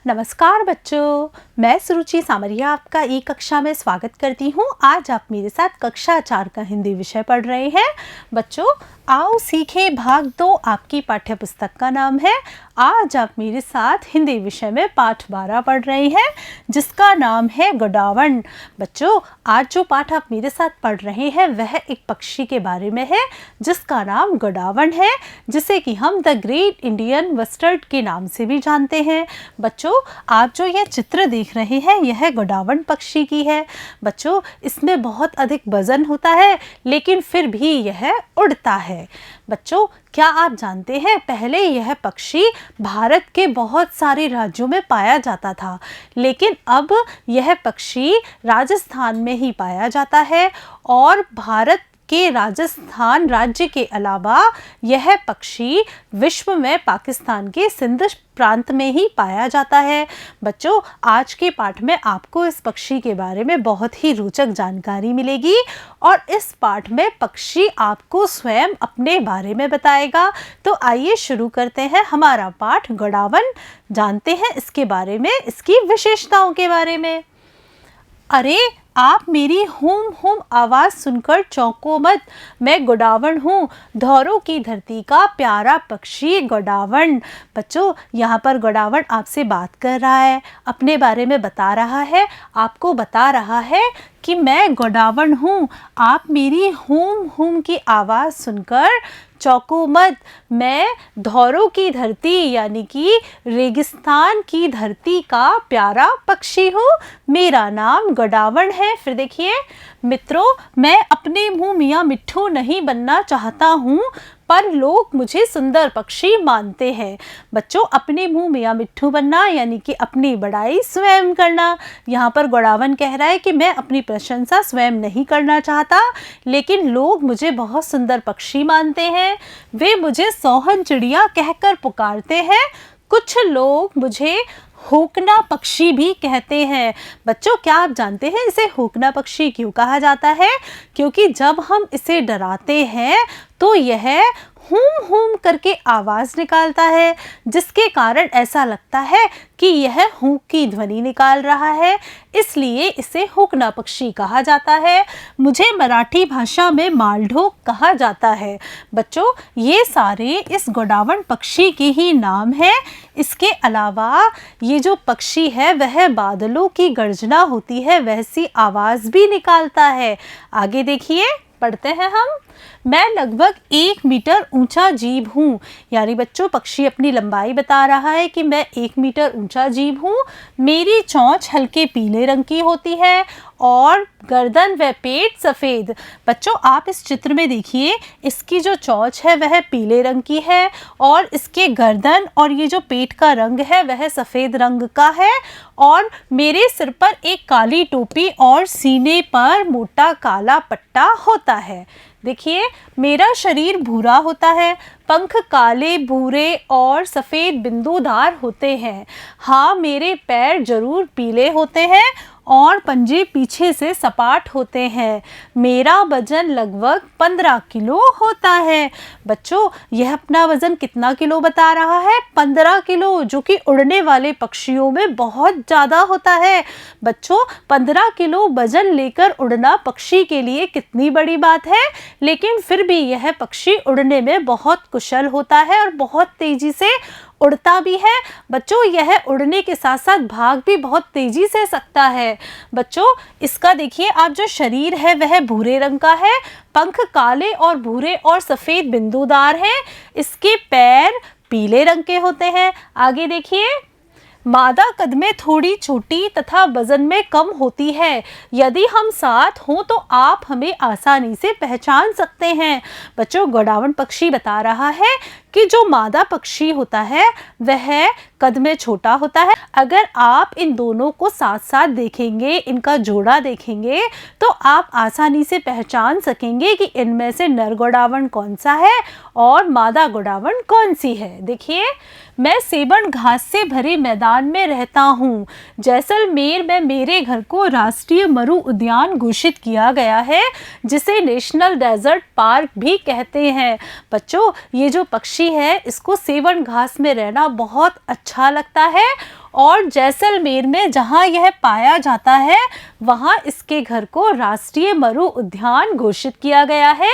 नमस्कार बच्चों, मैं सुरुचि सामरिया आपका ई कक्षा में स्वागत करती हूँ। आज आप मेरे साथ कक्षा 4 का हिंदी विषय पढ़ रहे हैं। बच्चों आओ सीखें भाग 2 आपकी पाठ्य पुस्तक का नाम है। आज आप मेरे साथ हिंदी विषय में पाठ 12 पढ़ रहे हैं जिसका नाम है गोडावण। बच्चों आज जो पाठ आप मेरे साथ पढ़ रहे हैं वह एक पक्षी के बारे में है जिसका नाम गोडावण है, जिसे कि हम द ग्रेट इंडियन बस्टर्ड के नाम से भी जानते हैं। बच्चों आप जो यह चित्र देख रहे हैं यह गोडावण पक्षी की है। बच्चों इसमें बहुत अधिक वजन होता है लेकिन फिर भी यह उड़ता है। बच्चों क्या आप जानते हैं पहले यह पक्षी भारत के बहुत सारे राज्यों में पाया जाता था, लेकिन अब यह पक्षी राजस्थान में ही पाया जाता है और भारत के राजस्थान राज्य के अलावा यह पक्षी विश्व में पाकिस्तान के सिंध प्रांत में ही पाया जाता है। बच्चों आज के पाठ में आपको इस पक्षी के बारे में बहुत ही रोचक जानकारी मिलेगी और इस पाठ में पक्षी आपको स्वयं अपने बारे में बताएगा। तो आइए शुरू करते हैं हमारा पाठ गोडावण। जानते हैं इसके बारे में, इसकी विशेषताओं के बारे में। अरे आप मेरी हुम हुम आवाज़ सुनकर चौंको मत, मैं गोडावण हूँ, धौरों की धरती का प्यारा पक्षी गोडावण। बच्चों यहाँ पर गोडावण आपसे बात कर रहा है, अपने बारे में बता रहा है, आपको बता रहा है कि मैं गोडावण हूँ, आप मेरी हुम हुम की आवाज़ सुनकर चौंको मत, मैं धौरों की धरती यानी कि रेगिस्तान की धरती का प्यारा पक्षी हूँ, मेरा नाम गोडावण है। फिर देखिए मित्रों, मैं अपने मुँह मियाँ मिट्ठू नहीं बनना चाहता हूँ पर लोग मुझे सुंदर पक्षी मानते हैं। बच्चों अपने मुंह मियाँ मिट्ठू बनना यानी कि अपनी बड़ाई स्वयं करना। यहाँ पर गोडावण कह रहा है कि मैं अपनी प्रशंसा स्वयं नहीं करना चाहता लेकिन लोग मुझे बहुत सुंदर पक्षी मानते हैं, वे मुझे सोहन चिड़िया कहकर पुकारते हैं, कुछ लोग मुझे हुकना पक्षी भी कहते हैं। बच्चों क्या आप जानते हैं इसे हुकना पक्षी क्यों कहा जाता है? क्योंकि जब हम इसे डराते हैं तो यह हुम हुम करके आवाज़ निकालता है जिसके कारण ऐसा लगता है कि यह हुक की ध्वनि निकाल रहा है, इसलिए इसे हुकना पक्षी कहा जाता है। मुझे मराठी भाषा में मालढोक कहा जाता है। बच्चों ये सारे इस गोडावण पक्षी के ही नाम हैं। इसके अलावा ये जो पक्षी है वह बादलों की गर्जना होती है वैसी आवाज़ भी निकालता है। आगे देखिए पढ़ते हैं हम। मैं लगभग 1 मीटर ऊंचा जीव हूँ, यानी बच्चों पक्षी अपनी लंबाई बता रहा है कि मैं 1 मीटर ऊंचा जीव हूँ। मेरी चोंच हल्के पीले रंग की होती है और गर्दन व पेट सफ़ेद। बच्चों आप इस चित्र में देखिए, इसकी जो चोंच है वह पीले रंग की है और इसके गर्दन और ये जो पेट का रंग है वह सफ़ेद रंग का है और मेरे सिर पर एक काली टोपी और सीने पर मोटा काला पट्टा होता है। देखिए मेरा शरीर भूरा होता है, पंख काले भूरे और सफ़ेद बिंदुदार होते हैं। हाँ मेरे पैर जरूर पीले होते हैं और पंजे पीछे से सपाट होते हैं। मेरा वजन लगभग 15 किलो होता है। बच्चों यह अपना वजन कितना किलो बता रहा है? 15 किलो, जो कि उड़ने वाले पक्षियों में बहुत ज़्यादा होता है। बच्चों 15 किलो वजन लेकर उड़ना पक्षी के लिए कितनी बड़ी बात है, लेकिन फिर भी यह पक्षी उड़ने में बहुत कुशल होता है और बहुत तेज़ी से उड़ता भी है। बच्चों यह उड़ने के साथ साथ भाग भी बहुत तेज़ी से सकता है। बच्चों इसका देखिए आप जो शरीर है वह भूरे रंग का है, पंख काले और भूरे और सफ़ेद बिंदुदार हैं, इसके पैर पीले रंग के होते हैं। आगे देखिए मादा कद में थोड़ी छोटी तथा वजन में कम होती है, यदि हम साथ हों तो आप हमें आसानी से पहचान सकते हैं। बच्चों गोडावण पक्षी बता रहा है कि जो मादा पक्षी होता है वह कद में छोटा होता है। अगर आप इन दोनों को साथ साथ देखेंगे, इनका जोड़ा देखेंगे तो आप आसानी से पहचान सकेंगे कि इनमें से नर गोडावण कौन सा है और मादा गोडावण कौन सी है। देखिए मैं सेबन घास से भरे मैदान में रहता हूँ। जैसलमेर में मेरे घर को राष्ट्रीय मरु उद्यान घोषित किया गया है, जिसे नेशनल डेजर्ट पार्क भी कहते हैं। बच्चों ये जो पक्षी है इसको सेबन घास में रहना बहुत अच्छा लगता है और जैसलमेर में जहाँ यह पाया जाता है वहाँ इसके घर को राष्ट्रीय मरु उद्यान घोषित किया गया है,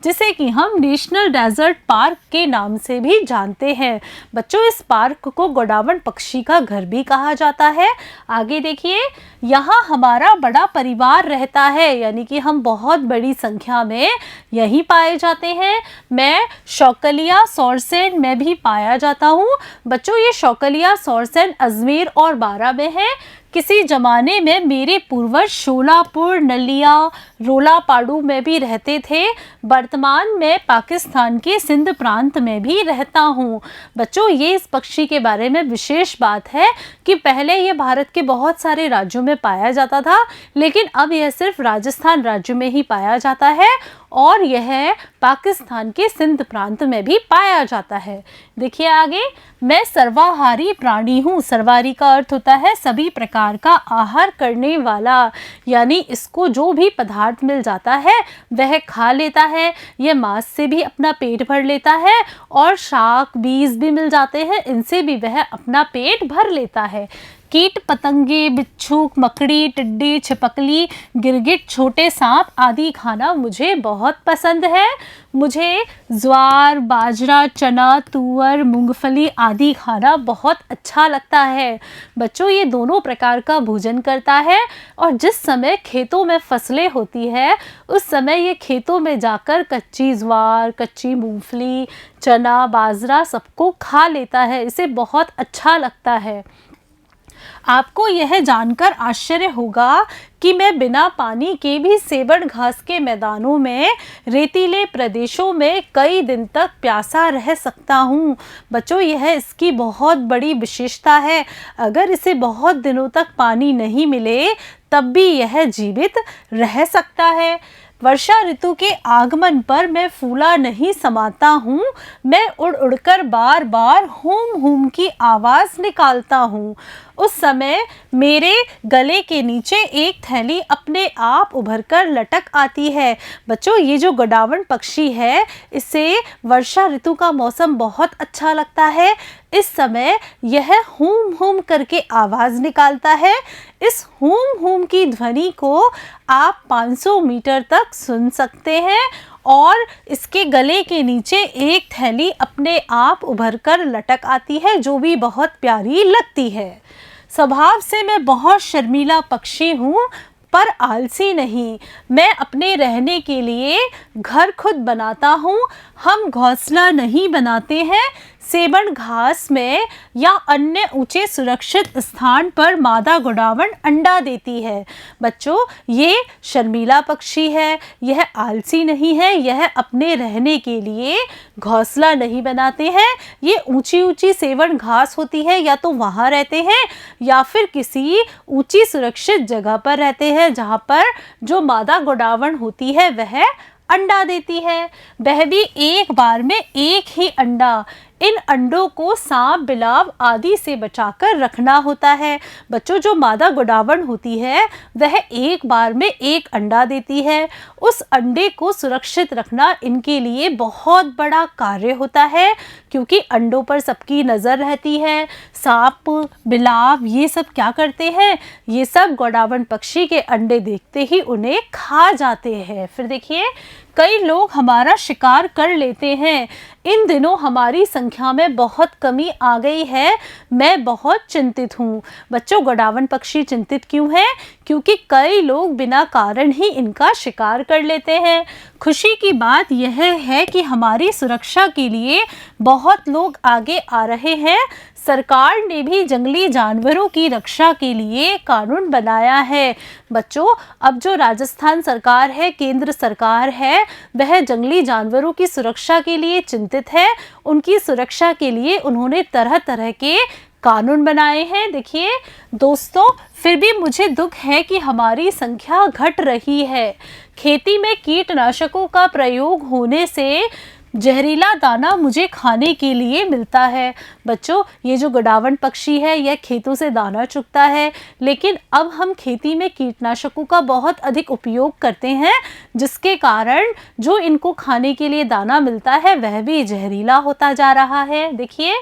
जिसे कि हम नेशनल डेजर्ट पार्क के नाम से भी जानते हैं। बच्चों, इस पार्क को गोडावण पक्षी का घर भी कहा जाता है। आगे देखिए, यहाँ हमारा बड़ा परिवार रहता है, यानी कि हम बहुत बड़ी संख्या में यहीं पाए जाते हैं। मैं शौकलिया सौरसेन में भी पाया जाता हूँ। बच्चों, ये शौकलिया सौरसेन अजमेर और बारा में है। किसी ज़माने में मेरे पूर्वज शोलापुर, नलिया, रोलापाड़ू में भी रहते थे। वर्तमान में पाकिस्तान के सिंध प्रांत में भी रहता हूँ। बच्चों, ये इस पक्षी के बारे में विशेष बात है कि पहले ये भारत के बहुत सारे राज्यों में पाया जाता था, लेकिन अब यह सिर्फ राजस्थान राज्य में ही पाया जाता है और यह पाकिस्तान के सिंध प्रांत में भी पाया जाता है। देखिए आगे, मैं सर्वाहारी प्राणी हूँ। सर्वाहारी का अर्थ होता है सभी प्रकार का आहार करने वाला, यानी इसको जो भी पदार्थ मिल जाता है वह खा लेता है। यह मांस से भी अपना पेट भर लेता है और शाक बीज भी मिल जाते हैं, इनसे भी वह अपना पेट भर लेता है। कीट पतंगे, बिच्छू, मकड़ी, टिड्डी, छिपकली, गिरगिट, छोटे सांप आदि खाना मुझे बहुत पसंद है। मुझे ज्वार, बाजरा, चना, तुअर, मूंगफली आदि खाना बहुत अच्छा लगता है। बच्चों, ये दोनों प्रकार का भोजन करता है और जिस समय खेतों में फसलें होती है उस समय ये खेतों में जाकर कच्ची ज्वार, कच्ची मूंगफली, चना, बाजरा सबको खा लेता है। इसे बहुत अच्छा लगता है। आपको यह जानकर आश्चर्य होगा कि मैं बिना पानी के भी सेवड़ घास के मैदानों में, रेतीले प्रदेशों में कई दिन तक प्यासा रह सकता हूँ। बच्चों, यह इसकी बहुत बड़ी विशेषता है। अगर इसे बहुत दिनों तक पानी नहीं मिले तब भी यह जीवित रह सकता है। वर्षा ऋतु के आगमन पर मैं फूला नहीं समाता हूँ। मैं उड़ उड़कर बार बार हूम हूम की आवाज़ निकालता हूँ। उस समय मेरे गले के नीचे एक थैली अपने आप उभरकर लटक आती है। बच्चों, ये जो गोडावण पक्षी है इसे वर्षा ऋतु का मौसम बहुत अच्छा लगता है। इस समय यह हूम हूम करके आवाज़ निकालता है। इस हूम हूम की ध्वनि को आप 500 मीटर तक सुन सकते हैं और इसके गले के नीचे एक थैली अपने आप उभरकर लटक आती है, जो भी बहुत प्यारी लगती है। स्वभाव से मैं बहुत शर्मीला पक्षी हूँ पर आलसी नहीं। मैं अपने रहने के लिए घर खुद बनाता हूँ। हम घोंसला नहीं बनाते हैं। सेबड़ घास में या अन्य ऊंचे सुरक्षित स्थान पर मादा गोडावण अंडा देती है। बच्चों, ये शर्मीला पक्षी है, यह आलसी नहीं है, यह अपने रहने के लिए घोंसला नहीं बनाते हैं। ये ऊंची ऊंची सेबड़ घास होती है, या तो वहाँ रहते हैं या फिर किसी ऊंची सुरक्षित जगह पर रहते हैं जहाँ पर जो मादा गोडावण होती है वह अंडा देती है। वह भी एक बार में एक ही अंडा। इन अंडों को सांप, बिलाव आदि से बचाकर रखना होता है। बच्चों, जो मादा गोडावण होती है वह एक बार में एक अंडा देती है। उस अंडे को सुरक्षित रखना इनके लिए बहुत बड़ा कार्य होता है, क्योंकि अंडों पर सबकी नज़र रहती है। सांप, बिलाव ये सब क्या करते हैं? ये सब गोडावण पक्षी के अंडे देखते ही उन्हें खा जाते हैं। फिर देखिए, कई लोग हमारा शिकार कर लेते हैं। इन दिनों हमारी संख्या में बहुत कमी आ गई है। मैं बहुत चिंतित हूँ। बच्चों, गोडावण पक्षी चिंतित क्यों है? क्योंकि कई लोग बिना कारण ही इनका शिकार कर लेते हैं। खुशी की बात यह है कि हमारी सुरक्षा के लिए बहुत लोग आगे आ रहे हैं। सरकार ने भी जंगली जानवरों की रक्षा के लिए कानून बनाया है। बच्चों, अब जो राजस्थान सरकार है, केंद्र सरकार है, वह जंगली जानवरों की सुरक्षा के लिए चिंतित है। उनकी सुरक्षा के लिए उन्होंने तरह तरह के कानून बनाए हैं। देखिए दोस्तों, फिर भी मुझे दुख है कि हमारी संख्या घट रही है। खेती में कीटनाशकों का प्रयोग होने से जहरीला दाना मुझे खाने के लिए मिलता है। बच्चों, ये जो गोडावण पक्षी है यह खेतों से दाना चुगता है, लेकिन अब हम खेती में कीटनाशकों का बहुत अधिक उपयोग करते हैं, जिसके कारण जो इनको खाने के लिए दाना मिलता है वह भी जहरीला होता जा रहा है। देखिए,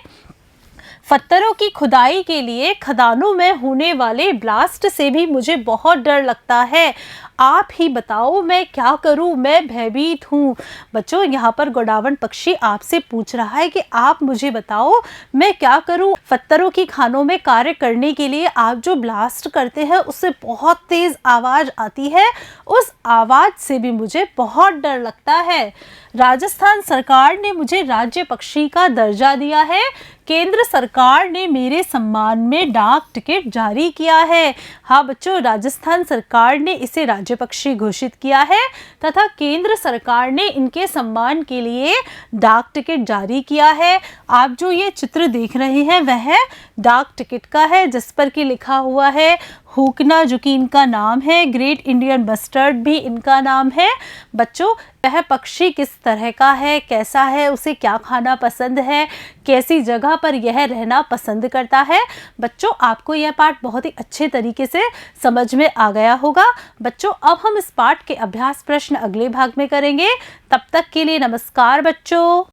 पत्थरों की खुदाई के लिए खदानों में होने वाले ब्लास्ट से भी मुझे बहुत डर लगता है। आप ही बताओ मैं क्या करूं, मैं भयभीत हूँ। बच्चों, यहाँ पर गोडावण पक्षी आपसे पूछ रहा है कि आप मुझे बताओ मैं क्या करूं। पत्थरों की खानों में कार्य करने के लिए आप जो ब्लास्ट करते हैं उससे बहुत तेज आवाज आती है, उस आवाज से भी मुझे बहुत डर लगता है। राजस्थान सरकार ने मुझे राज्य पक्षी का दर्जा दिया है। केंद्र सरकार ने मेरे सम्मान में डाक टिकट जारी किया है। हाँ बच्चों, राजस्थान सरकार ने इसे राज्य पक्षी घोषित किया है तथा केंद्र सरकार ने इनके सम्मान के लिए डाक टिकट जारी किया है। आप जो ये चित्र देख रहे हैं वह डाक टिकट का है, जिस पर कि लिखा हुआ है हुकना, जो कि इनका नाम है। ग्रेट इंडियन बस्टर्ड भी इनका नाम है। बच्चों, यह पक्षी किस तरह का है, कैसा है, उसे क्या खाना पसंद है, कैसी जगह पर यह रहना पसंद करता है। बच्चों, आपको यह पाठ बहुत ही अच्छे तरीके से समझ में आ गया होगा। बच्चों, अब हम इस पाठ के अभ्यास प्रश्न अगले भाग में करेंगे। तब तक के लिए नमस्कार बच्चों।